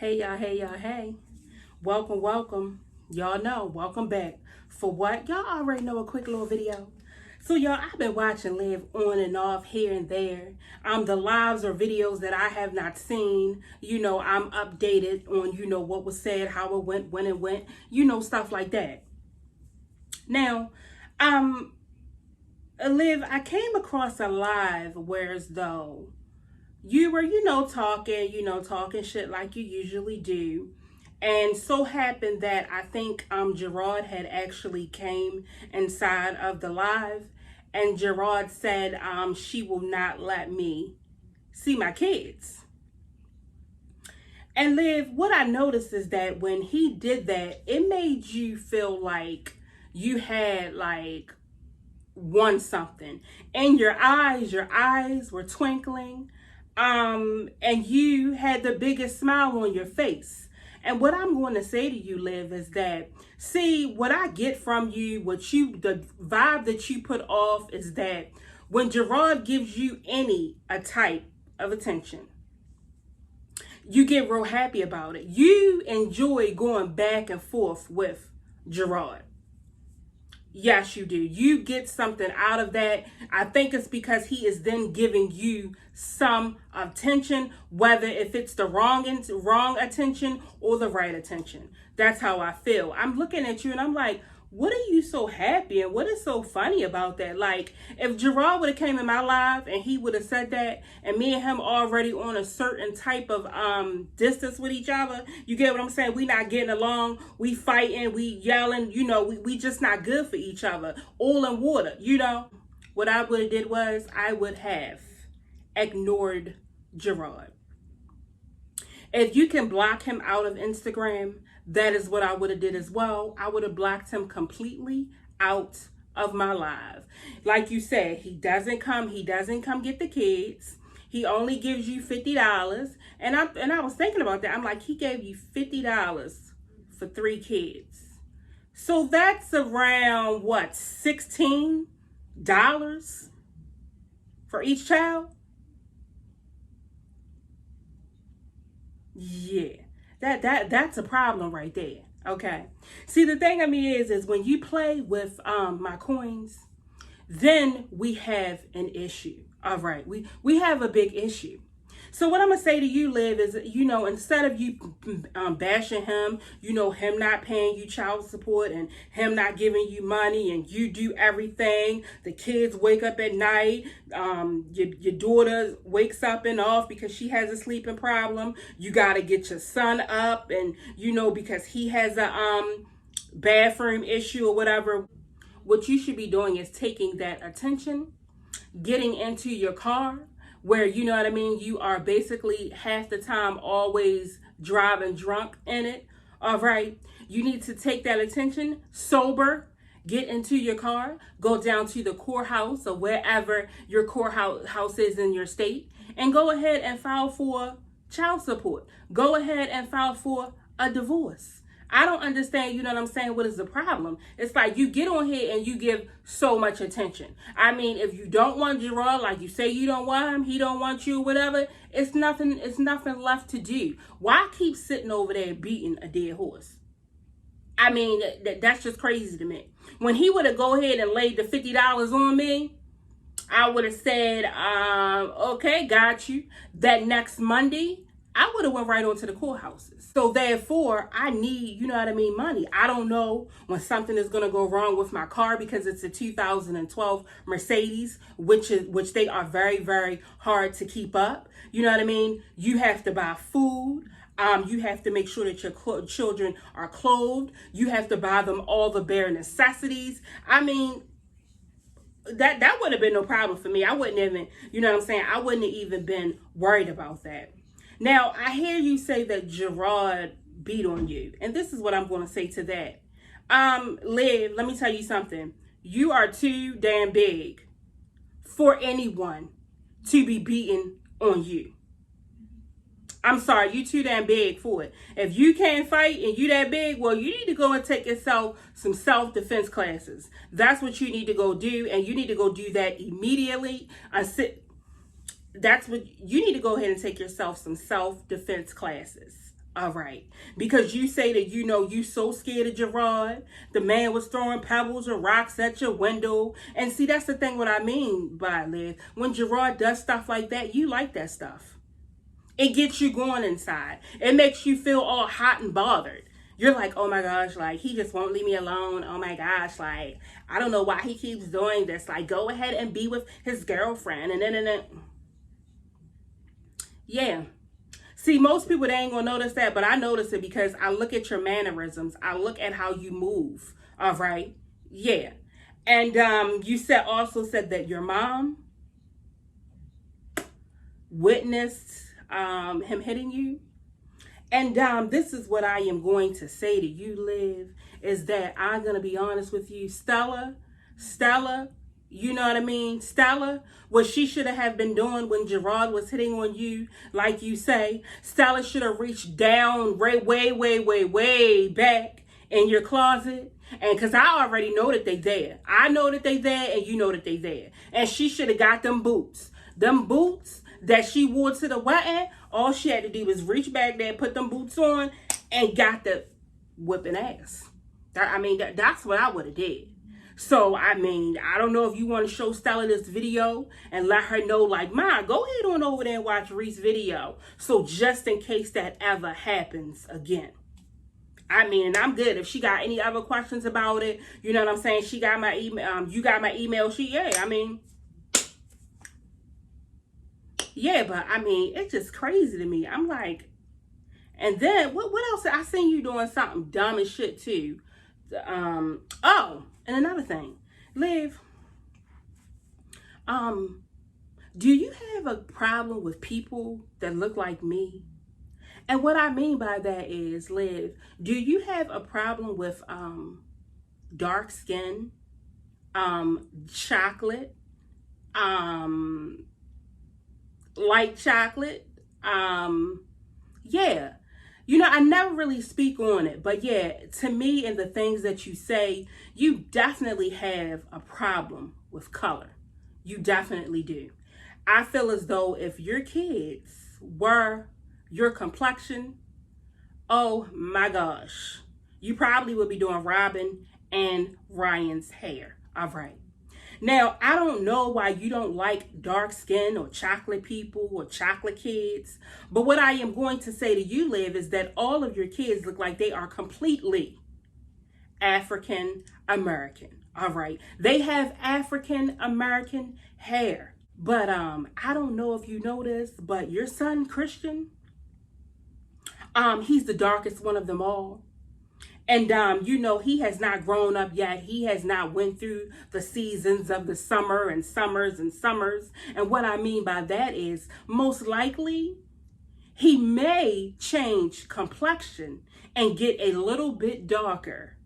Hey y'all, hey y'all, hey. Welcome, welcome. Y'all know, welcome back. For what? Y'all already know, a quick little video. So y'all, I've been watching Live on and off here and there. The lives or videos that I have not seen. I'm updated on, what was said, how it went, when it went, stuff like that. Now, um, Liv, I came across a live where as though you were, talking shit like you usually do. And so happened that I think Gerard had actually came inside of the live, and Gerard said she will not let me see my kids. And Liv, what I noticed is that when he did that, it made you feel like you had like won something. In your eyes were twinkling. And you had the biggest smile on your face. And what I'm going to say to you, Liv, is that, see, what I get from you, the vibe that you put off is that when Gerard gives you a type of attention, you get real happy about it. You enjoy going back and forth with Gerard. Yes, you do. You get something out of that. I think it's because he is then giving you some attention, whether if it's the wrong attention or the right attention. That's how I feel. I'm looking at you and I'm like, what are you so happy and what is so funny about that? Like, if Gerard would have came in my live and he would have said that, and me and him already on a certain type of distance with each other, you get what I'm saying? We not getting along, we fighting, we yelling, we just not good for each other. Oil and water, What I would have did was I would have ignored Gerard. If you can block him out of Instagram, that is what I would have did as well. I would have blocked him completely out of my live. Like you said, he doesn't come get the kids. He only gives you $50. And I was thinking about that. I'm like, he gave you $50 for 3 kids. So that's around what, $16 for each child? Yeah, that's a problem right there. Okay. See, the thing is when you play with my coins, then we have an issue. All right, we have a big issue. So what I'm gonna say to you, Liv, is instead of you bashing him, him not paying you child support and him not giving you money, and you do everything. The kids wake up at night. Your daughter wakes up and off because she has a sleeping problem. You gotta get your son up, and because he has a bathroom issue or whatever. What you should be doing is taking that attention, getting into your car, where you are basically half the time always driving drunk in it. All right, you need to take that attention, sober, get into your car, go down to the courthouse or wherever your courthouse is in your state, and go ahead and file for child support. Go ahead and file for a divorce. I don't understand, what is the problem? It's like you get on here and you give so much attention. I mean, if you don't want Gerard, like you say you don't want him, he don't want you, whatever, it's nothing left to do. Why keep sitting over there beating a dead horse? I mean, that's just crazy to me. When he would have go ahead and laid the $50 on me, I would have said, okay, got you. That next Monday, I would have went right on to the courthouses. So therefore, I need, money. I don't know when something is going to go wrong with my car because it's a 2012 Mercedes, which they are very, very hard to keep up. You know what I mean? You have to buy food. You have to make sure that your children are clothed. You have to buy them all the bare necessities. I mean, that would have been no problem for me. I wouldn't even, I wouldn't have even been worried about that. Now, I hear you say that Gerard beat on you. And this is what I'm going to say to that. Liv, let me tell you something. You are too damn big for anyone to be beating on you. I'm sorry, you too damn big for it. If you can't fight and you that big, well, you need to go and take yourself some self-defense classes. That's what you need to go do. And you need to go do that immediately. That's what you need to go ahead and take yourself some self-defense classes. All right. Because you say that, you so scared of Gerard. The man was throwing pebbles or rocks at your window. And see, that's the thing what I mean by Liv. When Gerard does stuff like that, you like that stuff. It gets you going inside. It makes you feel all hot and bothered. You're like, oh my gosh, like, he just won't leave me alone. Oh my gosh, like, I don't know why he keeps doing this. Like, go ahead and be with his girlfriend. And then. Yeah. See, most people, they ain't gonna notice that, but I notice it because I look at your mannerisms. I look at how you move. All right. Yeah. And you also said that your mom witnessed him hitting you. And this is what I am going to say to you, Liv, is that I'm going to be honest with you. Stella, you know what I mean? Stella, what she should have been doing when Gerard was hitting on you, like you say, Stella should have reached down way back in your closet. And because I already know that they there. I know that they there and you know that they there. And she should have got them boots. Them boots that she wore to the wedding, all she had to do was reach back there, put them boots on, and got the whipping ass. That's what I would have did. So, I don't know if you want to show Stella this video and let her know, like, Ma, go ahead on over there and watch Reese's video. So, just in case that ever happens again. And I'm good. If she got any other questions about it, you know what I'm saying? She got my email. You got my email. Yeah, but it's just crazy to me. I'm like, and then what else? I seen you doing something dumb as shit too. Oh, and another thing, Liv, do you have a problem with people that look like me? And what I mean by that is, Liv, do you have a problem with dark skin, chocolate, light chocolate? Yeah. I never really speak on it, but yeah, to me and the things that you say, you definitely have a problem with color. You definitely do. I feel as though if your kids were your complexion, oh my gosh, you probably would be doing Robin and Ryan's hair. All right. Now, I don't know why you don't like dark skin or chocolate people or chocolate kids. But what I am going to say to you, Liv, is that all of your kids look like they are completely African American. All right. They have African American hair. But I don't know if you know this, but your son, Christian, he's the darkest one of them all. And, he has not grown up yet. He has not went through the seasons of the summer and summers and summers. And what I mean by that is most likely he may change complexion and get a little bit darker.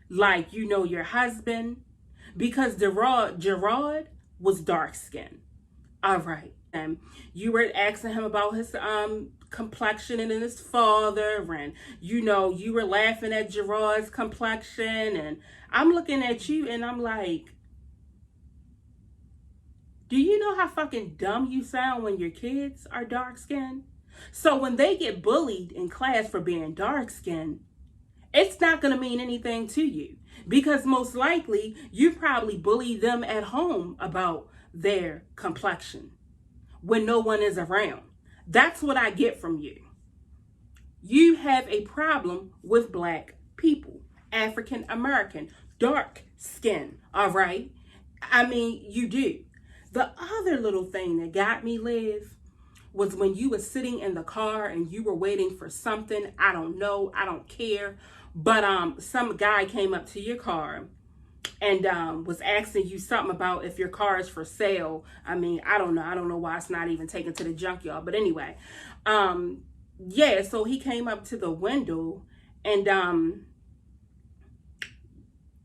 Like, your husband, because Gerard was dark skinned. All right. And you were asking him about his complexion and his father, and you were laughing at Gerard's complexion, and I'm looking at you and I'm like, do you know how fucking dumb you sound when your kids are dark skinned? So when they get bullied in class for being dark skinned, it's not going to mean anything to you, because most likely you probably bully them at home about their complexion when no one is around. That's what I get from you. You have a problem with black people, African American, dark skin, all right? You do. The other little thing that got me, Liv, was when you were sitting in the car and you were waiting for something. I don't know, I don't care. But some guy came up to your car and was asking you something about if your car is for sale. I don't know why it's not even taken to the junkyard. But anyway, yeah, so he came up to the window and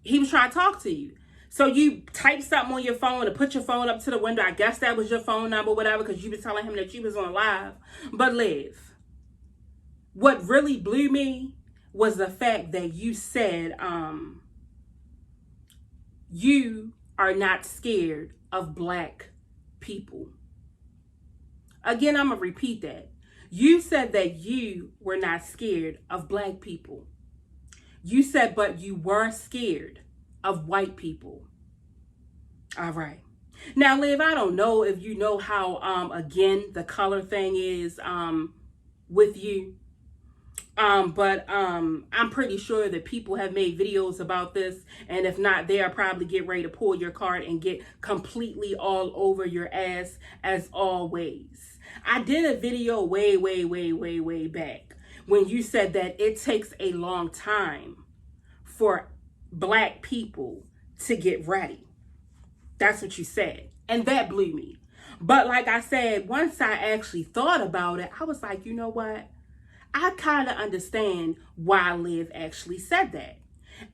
he was trying to talk to you. So you typed something on your phone and put your phone up to the window. I guess that was your phone number, whatever, because you was telling him that you was on live. But Liv, what really blew me was the fact that you said, you are not scared of black people. Again, I'm going to repeat that. You said that you were not scared of black people. You said, but you were scared of white people. All right. Now, Liv, I don't know if you know how, again, the color thing is with you. But I'm pretty sure that people have made videos about this. And if not, they'll probably get ready to pull your card and get completely all over your ass as always. I did a video way back when you said that it takes a long time for black people to get ready. That's what you said. And that blew me. But like I said, once I actually thought about it, I was like, you know what? I kind of understand why Liv actually said that.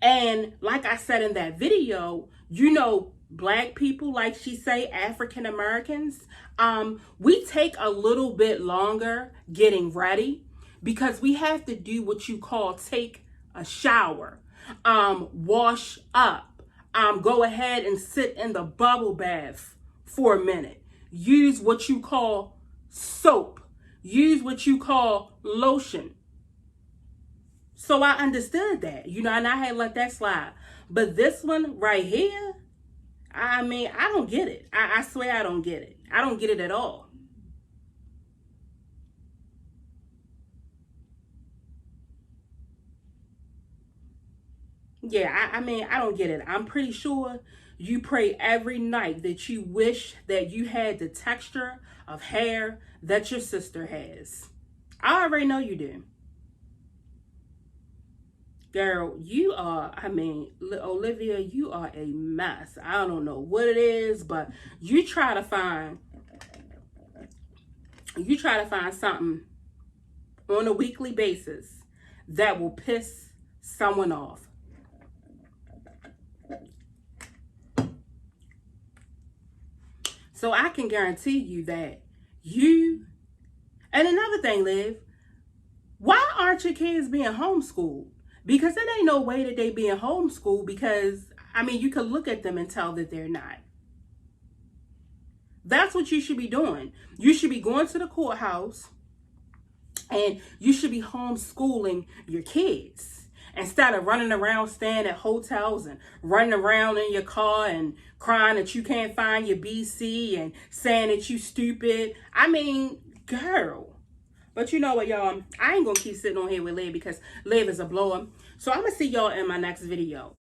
And like I said in that video, you know, black people, like she say, African Americans, we take a little bit longer getting ready because we have to do what you call take a shower, wash up, go ahead and sit in the bubble bath for a minute. Use what you call soap. Use what you call lotion. So I understood that, you know, and I had let that slide. But this one right here, I mean, I don't get it. I swear I don't get it. I don't get it at all. Yeah, I mean, I don't get it. I'm pretty sure you pray every night that you wish that you had the texture of hair that your sister has. I already know you do. Girl, you are, I mean, Olivia, you are a mess. I don't know what it is, but you try to find something on a weekly basis that will piss someone off. So I can guarantee you that you, and another thing, Liv, why aren't your kids being homeschooled? Because it ain't no way that they being homeschooled because, I mean, you can look at them and tell that they're not. That's what you should be doing. You should be going to the courthouse and you should be homeschooling your kids. Instead of running around staying at hotels and running around in your car and crying that you can't find your BC and saying that you stupid. I mean, girl. But you know what, y'all? I ain't going to keep sitting on here with Liv because Liv is a blower. So I'm going to see y'all in my next video.